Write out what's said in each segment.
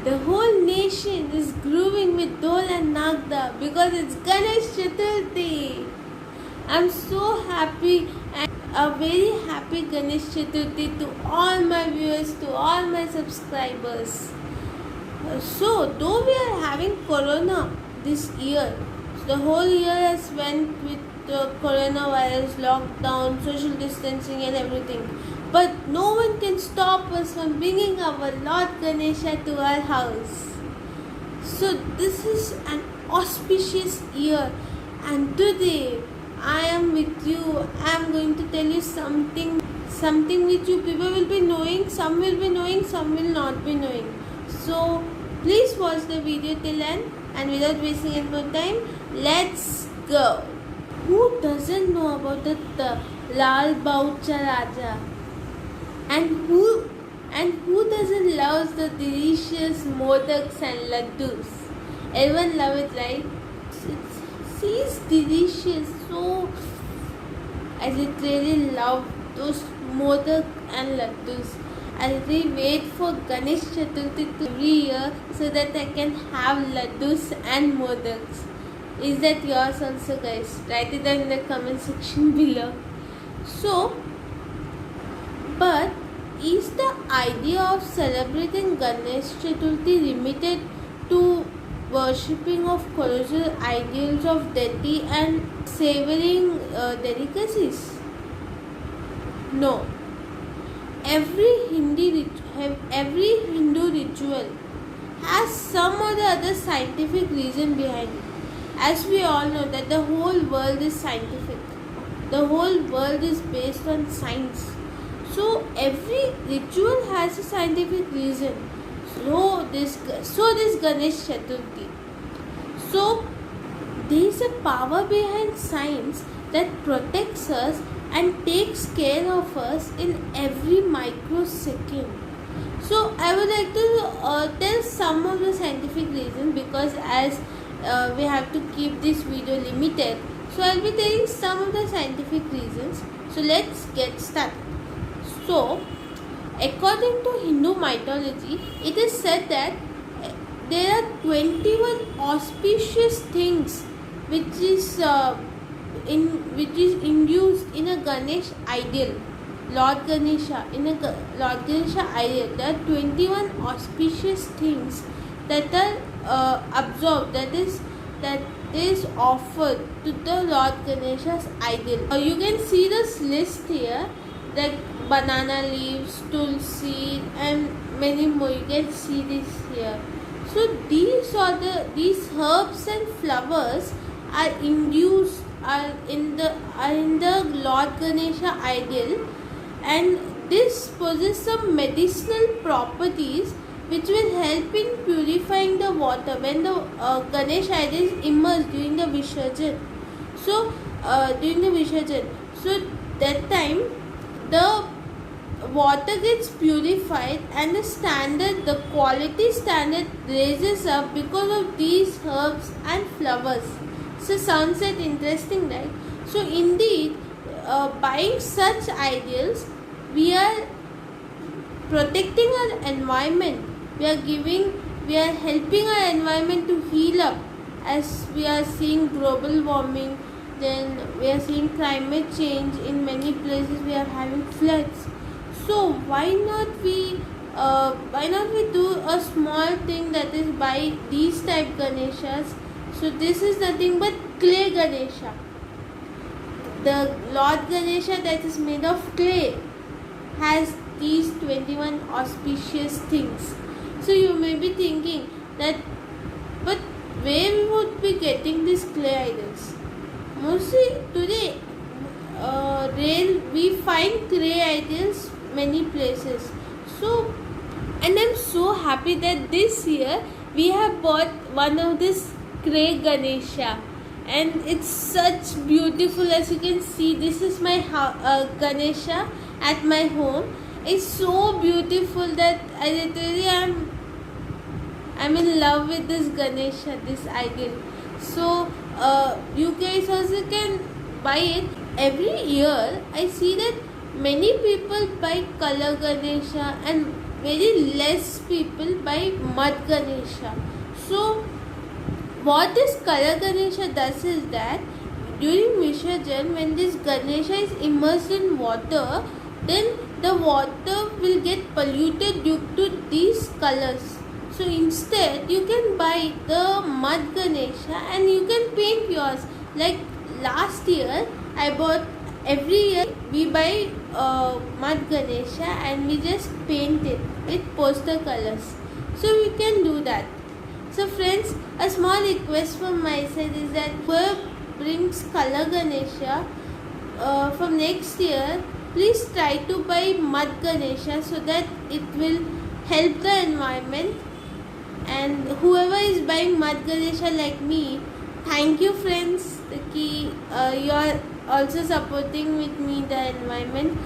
The whole nation is grooving with Dol and Nagda because it's Ganesh Chaturthi. I'm so happy and a very happy Ganesh Chaturthi to all my viewers, to all my subscribers. So, though we are having Corona this year, so the whole year has went with the coronavirus, lockdown, social distancing and everything. But no one can stop us from bringing our Lord Ganesha to our house. So this is an auspicious year, and today I am with you. I am going to tell you something which you people will be knowing, some will be knowing, some will not be knowing. So please watch the video till end, and without wasting any more time, let's go. Who doesn't know about the Lal Baucha Raja? And who doesn't love the delicious modaks and laddus? Everyone love it, right? It's delicious. So I literally love those modak and laddus. I really wait for Ganesh Chaturthi every year so that I can have laddus and modaks. Is that yours also, guys? Write it down in the comment section below. So, but is the idea of celebrating Ganesh Chaturthi limited to worshipping of colossal ideals of deity and savoring delicacies? No. Every Hindu ritual has some or the other scientific reason behind it. As we all know that the whole world is scientific. The whole world is based on science. So every ritual has a scientific reason. So this Ganesh Chaturthi. So there is a power behind science that protects us and takes care of us in every microsecond. So I would like to tell some of the scientific reasons, because as we have to keep this video limited, so I'll be telling some of the scientific reasons. So let's get started. So according to Hindu mythology, it is said that there are 21 auspicious things which is induced in a Ganesh ideal, Lord Ganesha. In a Lord Ganesha ideal, there are 21 auspicious things that are absorbed, that is offered to the Lord Ganesha's ideal. You can see this list here, like banana leaves, tulsi, and many more. You can see this here. So these herbs and flowers are induced in the Lord Ganesha ideal, and this possesses some medicinal properties which will help in purifying the water when the Ganesh idol is immersed during the Visarjan. So during the Visarjan, so that time the water gets purified and the quality standard raises up because of these herbs and flowers. So sounds like interesting, right? So indeed, buying such ideals, we are protecting our environment. We are helping our environment to heal up, as we are seeing global warming. Then we are seeing climate change in many places. We are having floods. So why not we do a small thing, that is buy these type Ganeshas. So this is nothing but clay Ganesha. The Lord Ganesha that is made of clay has these 21 auspicious things. So you may be thinking that, but where we would be getting these clay idols? Mostly today, we find clay idols many places. So, and I'm so happy that this year we have bought one of this clay Ganesha, and it's such beautiful. As you can see, this is my Ganesha at my home. It's so beautiful that I literally I'm in love with this Ganesha, this idol. So you guys also can buy it. Every year I see that many people buy color Ganesha, and very less people buy mud Ganesha. So what this color Ganesha does is that during Visarjan, when this Ganesha is immersed in water, then the water will get polluted due to these colors. So instead, you can buy the mud Ganesha and you can paint yours. Like last year, I bought, every year we buy mud Ganesha and we just paint it with poster colors. So we can do that. So friends, a small request from my side is that whoever brings color Ganesha from next year, please try to buy mud Ganesha so that it will help the environment. And whoever is buying mud Ganesha like me, thank you friends, you are also supporting with me the environment.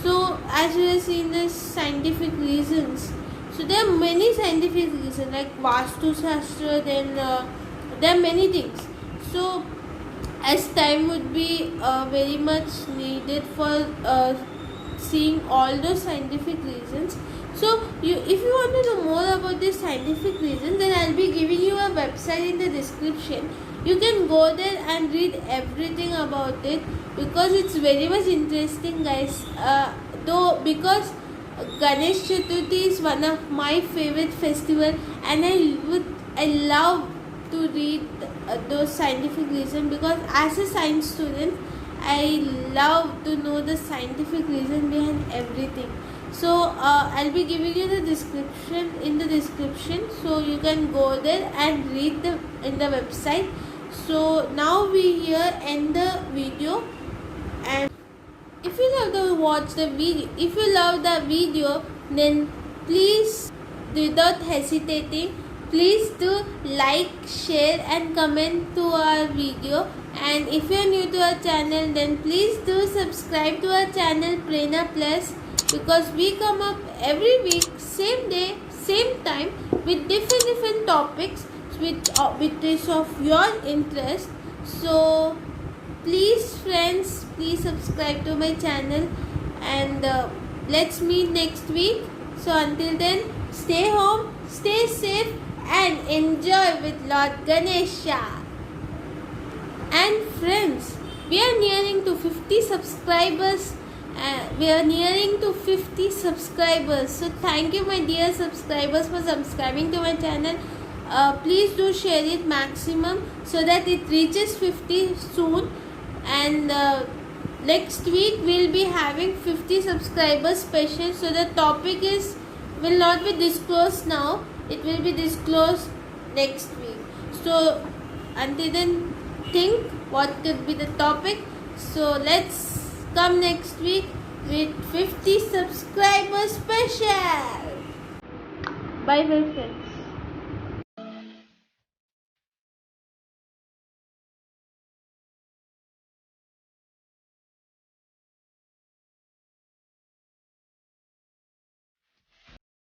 So as you have seen the scientific reasons, so there are many scientific reasons like Vastu Shastra, then there are many things. So as time would be very much needed for seeing all those scientific reasons. So if you want to know more about this scientific reason, then I'll be giving you a website in the description. You can go there and read everything about it because it's very much interesting, guys. Because Ganesh Chaturthi is one of my favorite festival, and I love to read those scientific reasons because as a science student, I love to know the scientific reason behind everything. So I'll be giving you the description in the description, so you can go there and read in the website. So now we here end the video, and if you love to watch the video, if you love the video, then please, without hesitating, please do like, share and comment to our video. And if you are new to our channel, then please do subscribe to our channel Prerna Plus, because we come up every week, same day, same time, with different topics which is of your interest. So please friends, please subscribe to my channel, and let's meet next week. So until then, stay home, stay safe and enjoy with Lord Ganesha. And friends, we are nearing to 50 subscribers. So thank you my dear subscribers for subscribing to my channel. Please do share it maximum so that it reaches 50 soon. And next week we'll be having 50 subscribers special. So the topic will not be disclosed now. It will be disclosed next week. So until then, think what could be the topic. So let's come next week with 50 subscribers special. Bye bye friends.